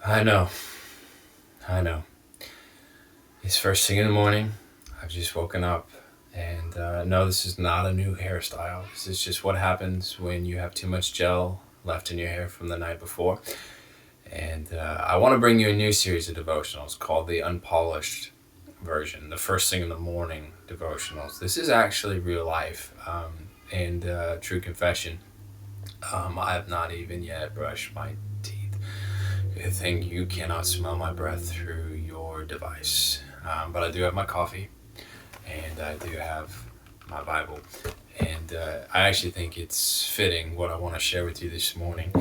I know, I know. It's first thing in the morning. I've just woken up, and no, this is not a new hairstyle. This is just what happens when you have too much gel left in your hair from the night before. And I want to bring you a new series of devotionals called the Unpolished version, the first thing in the morning devotionals. This is actually real life and true confession. I have not even yet brushed my teeth. Good thing you cannot smell my breath through your device. But I do have my coffee and I do have my Bible. And I actually think it's fitting what I want to share with you this morning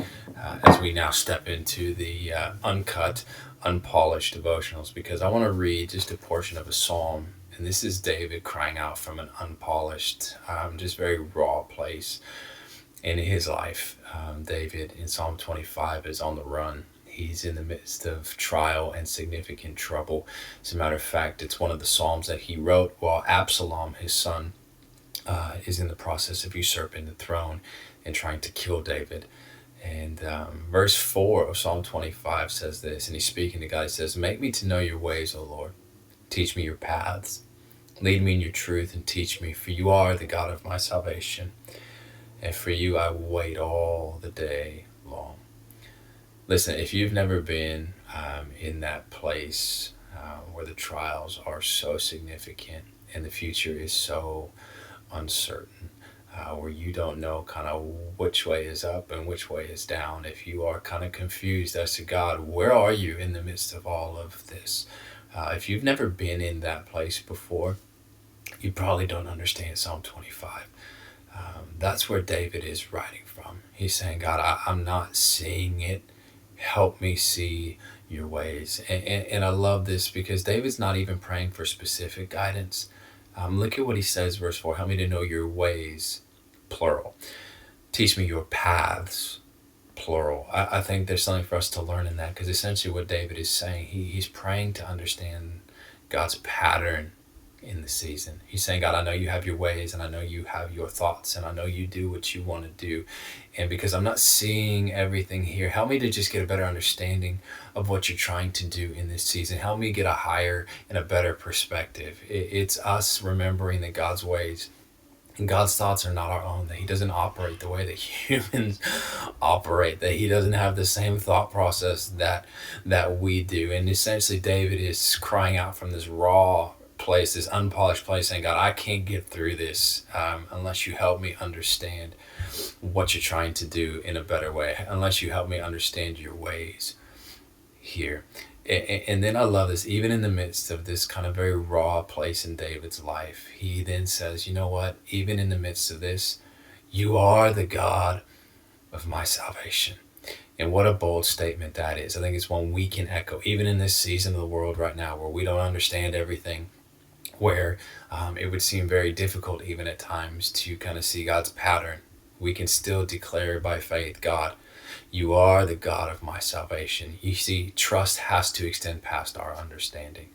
as we now step into the uncut, unpolished devotionals because I want to read just a portion of a psalm. And this is David crying out from an unpolished, just very raw place in his life. David in Psalm 25 is on the run. He's in the midst of trial and significant trouble. As a matter of fact, it's one of the Psalms that he wrote while Absalom, his son, is in the process of usurping the throne and trying to kill David. And verse 4 of Psalm 25 says this, and he's speaking to God. He says, "Make me to know your ways, O Lord. Teach me your paths. Lead me in your truth and teach me, for you are the God of my salvation. And for you I will wait all the day long." Listen, if you've never been in that place where the trials are so significant and the future is so uncertain, where you don't know kind of which way is up and which way is down, if you are kind of confused as to God, where are you in the midst of all of this? If you've never been in that place before, you probably don't understand Psalm 25. That's where David is writing from. He's saying, God, I'm not seeing it. Help me see your ways. And I love this because David's not even praying for specific guidance. Look at what he says, verse 4. Help me to know your ways, plural. Teach me your paths, plural. I think there's something for us to learn in that because essentially what David is saying, he's praying to understand God's pattern in the season. He's saying, God, I know you have your ways and I know you have your thoughts and I know you do what you want to do. And because I'm not seeing everything here, help me to just get a better understanding of what you're trying to do in this season. Help me get a higher and a better perspective. It's us remembering that God's ways and God's thoughts are not our own, that he doesn't operate the way that humans operate, that he doesn't have the same thought process that we do. And essentially David is crying out from this raw place, this unpolished place, saying, God, I can't get through this unless you help me understand what you're trying to do in a better way, unless you help me understand your ways here. And then I love this, even in the midst of this kind of very raw place in David's life, he then says, you know what, even in the midst of this, you are the God of my salvation. And what a bold statement that is. I think it's one we can echo, even in this season of the world right now where we don't understand everything, where it would seem very difficult even at times to kind of see God's pattern. We can still declare by faith, God, you are the God of my salvation. You see, trust has to extend past our understanding.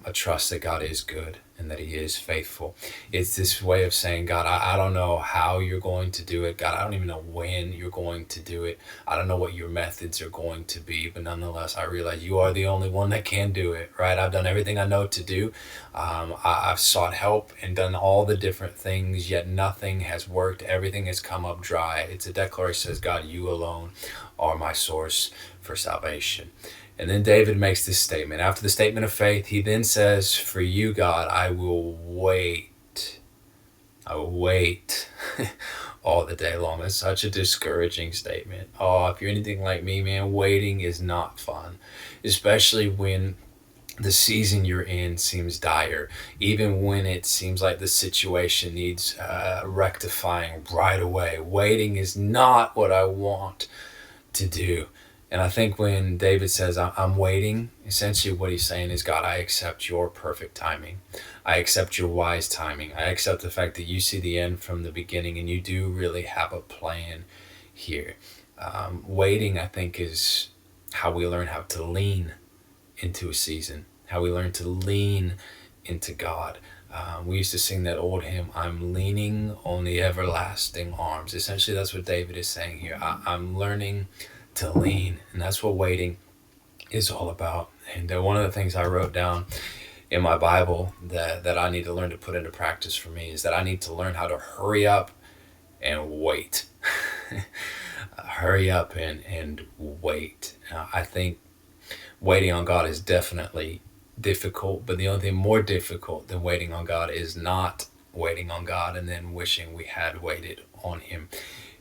A trust that God is good and that he is faithful. It's this way of saying, God, I don't know how you're going to do it. God, I don't even know when you're going to do it. I don't know what your methods are going to be, but nonetheless, I realize you are the only one that can do it, right? I've done everything I know to do. I've sought help and done all the different things, yet nothing has worked. Everything has come up dry. It's a declaration that says, God, you alone are my source for salvation. And then David makes this statement. After the statement of faith, he then says, for you, God, I will wait. I will wait all the day long. That's such a discouraging statement. Oh, if you're anything like me, man, waiting is not fun, especially when the season you're in seems dire, even when it seems like the situation needs rectifying right away. Waiting is not what I want to do. And I think when David says, I'm waiting, essentially what he's saying is, God, I accept your perfect timing. I accept your wise timing. I accept the fact that you see the end from the beginning and you do really have a plan here. Waiting, I think, is how we learn how to lean into a season, how we learn to lean into God. We used to sing that old hymn, I'm leaning on the everlasting arms. Essentially, that's what David is saying here. I'm learning to lean, and that's what waiting is all about. And one of the things I wrote down in my Bible that I need to learn to put into practice for me is that I need to learn how to hurry up and wait. Hurry up and wait. I think waiting on God is definitely difficult, but the only thing more difficult than waiting on God is not waiting on God and then wishing we had waited on Him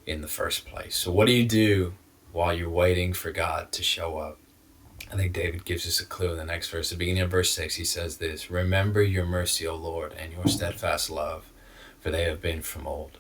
in the first place. So, what do you do while you're waiting for God to show up? I think David gives us a clue in the next verse. The beginning of verse 6, he says this: Remember your mercy, O Lord, and your steadfast love, for they have been from old.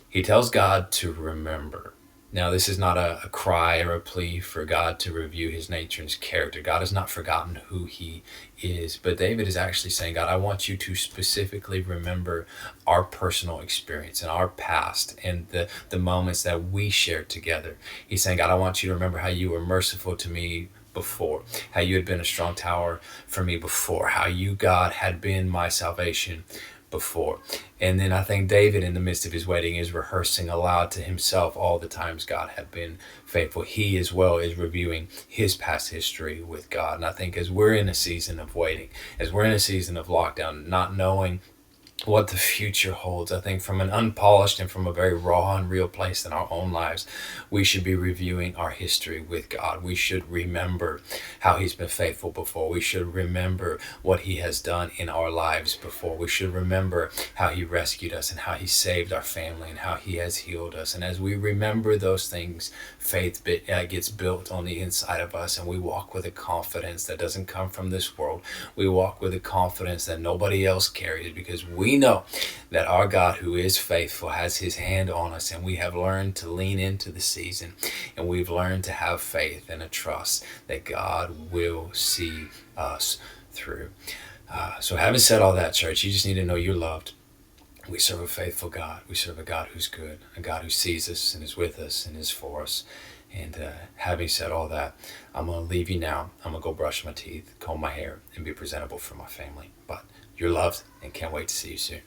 He tells God to remember. Now, this is not a cry or a plea for God to review his nature and his character. God has not forgotten who he is. But David is actually saying, God, I want you to specifically remember our personal experience and our past and the moments that we shared together. He's saying, God, I want you to remember how you were merciful to me before, how you had been a strong tower for me before, how you, God, had been my salvation before. And then I think David, in the midst of his waiting, is rehearsing aloud to himself all the times God had been faithful. He as well is reviewing his past history with God. And I think as we're in a season of waiting, as we're in a season of lockdown, not knowing what the future holds, I think from an unpolished and from a very raw and real place in our own lives, we should be reviewing our history with God. We should remember how he's been faithful before. We should remember what he has done in our lives before. We should remember how he rescued us and how he saved our family and how he has healed us. And as we remember those things, faith gets built on the inside of us, and we walk with a confidence that doesn't come from this world. We walk with a confidence that nobody else carries, because we know that our God, who is faithful, has his hand on us, and we have learned to lean into the season, and we've learned to have faith and a trust that God will see us through. So having said all that, church, you just need to know you're loved. We serve a faithful God. We serve a God who's good, a God who sees us and is with us and is for us. And having said all that, I'm going to leave you now. I'm going to go brush my teeth, comb my hair, and be presentable for my family. But you're loved, and can't wait to see you soon.